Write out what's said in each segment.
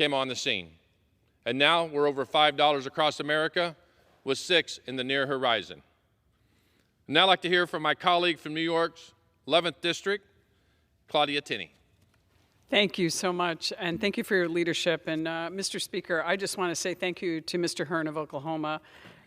came on the scene. And now we're over $5 across America, with 6 in the near horizon. And now I'd like to hear from my colleague from New York's 11th District, Claudia Tenney. Thank you so much, and thank you for your leadership. And Mr. Speaker, I just want to say thank you to Mr. Hearn of Oklahoma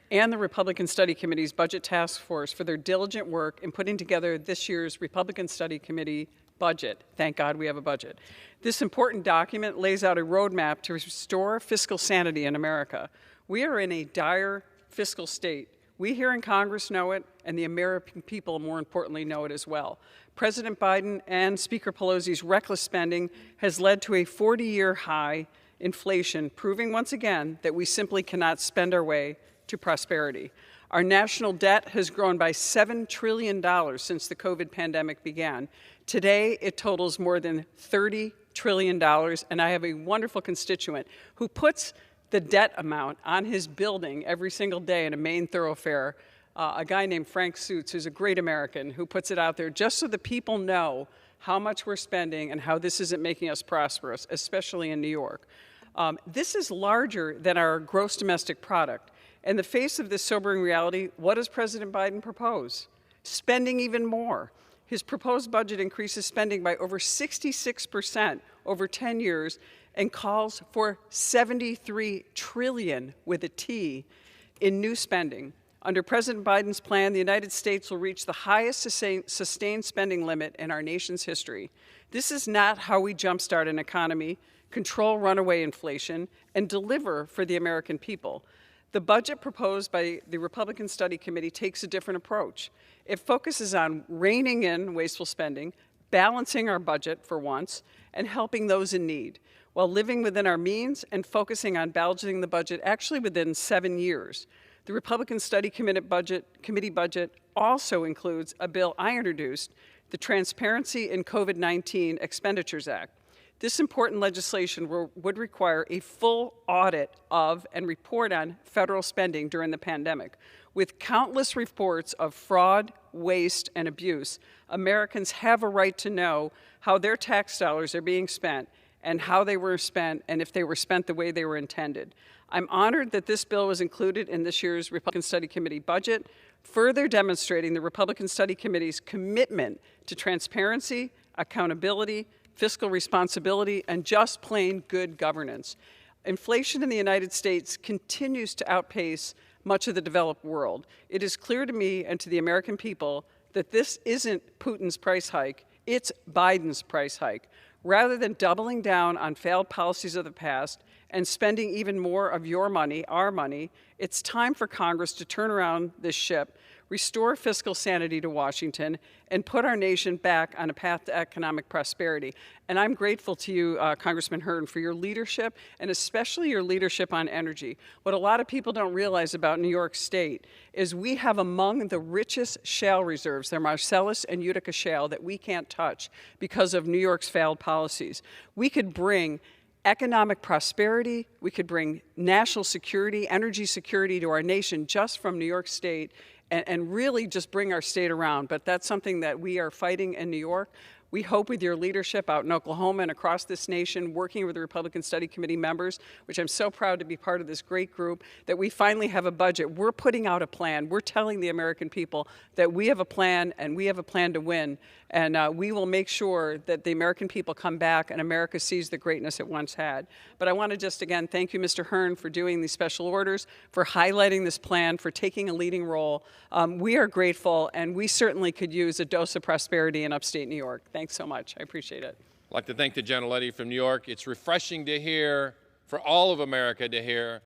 and the Republican Study Committee's Budget Task Force for their diligent work in putting together this year's Republican Study Committee budget. Thank God we have a budget. This important document lays out a roadmap to restore fiscal sanity in America. We are in a dire fiscal state. We here in Congress know it, and the American people, more importantly, know it as well. President Biden and Speaker Pelosi's reckless spending has led to a 40-year high inflation, proving once again that we simply cannot spend our way to prosperity. Our national debt has grown by $7 trillion since the COVID pandemic began. Today, it totals more than $30 trillion, and I have a wonderful constituent who puts the debt amount on his building every single day in a main thoroughfare, a guy named Frank Suits, who's a great American, who puts it out there just so the people know how much we're spending and how this isn't making us prosperous, especially in New York. This is larger than our gross domestic product. In the face of this sobering reality, what does President Biden propose? Spending even more. His proposed budget increases spending by over 66% over 10 years and calls for $73 trillion with a T in new spending. Under President Biden's plan, the United States will reach the highest sustained spending limit in our nation's history. This is not how we jumpstart an economy, control runaway inflation, and deliver for the American people. The budget proposed by the Republican Study Committee takes a different approach. It focuses on reining in wasteful spending, balancing our budget for once, and helping those in need, while living within our means and focusing on balancing the budget actually within 7 years. The Republican Study Committee budget also includes a bill I introduced, the Transparency in COVID-19 Expenditures Act. This important legislation would require a full audit of and report on federal spending during the pandemic. With countless reports of fraud, waste, and abuse, Americans have a right to know how their tax dollars are being spent and how they were spent and if they were spent the way they were intended. I'm honored that this bill was included in this year's Republican Study Committee budget, further demonstrating the Republican Study Committee's commitment to transparency, accountability, fiscal responsibility, and just plain good governance. Inflation in the United States continues to outpace much of the developed world. It is clear to me and to the American people that this isn't Putin's price hike, it's Biden's price hike. Rather than doubling down on failed policies of the past and spending even more of your money, our money, it's time for Congress to turn around this ship, restore fiscal sanity to Washington, and put our nation back on a path to economic prosperity. And I'm grateful to you, Congressman Hearn, for your leadership, and especially your leadership on energy. What a lot of people don't realize about New York State is we have among the richest shale reserves, the Marcellus and Utica shale, that we can't touch because of New York's failed policies. We could bring economic prosperity, we could bring national security, energy security to our nation just from New York State, and really just bring our state around. But that's something that we are fighting in New York. We hope with your leadership out in Oklahoma and across this nation, working with the Republican Study Committee members, which I'm so proud to be part of this great group, that we finally have a budget. We're putting out a plan. We're telling the American people that we have a plan and we have a plan to win. And we will make sure that the American people come back and America sees the greatness it once had. But I want to just again thank you, Mr. Hearn, for doing these special orders, for highlighting this plan, for taking a leading role. We are grateful, and we certainly could use a dose of prosperity in upstate New York. Thanks so much. I appreciate it. I'd like to thank the gentlelady from New York. It's refreshing to hear, for all of America to hear,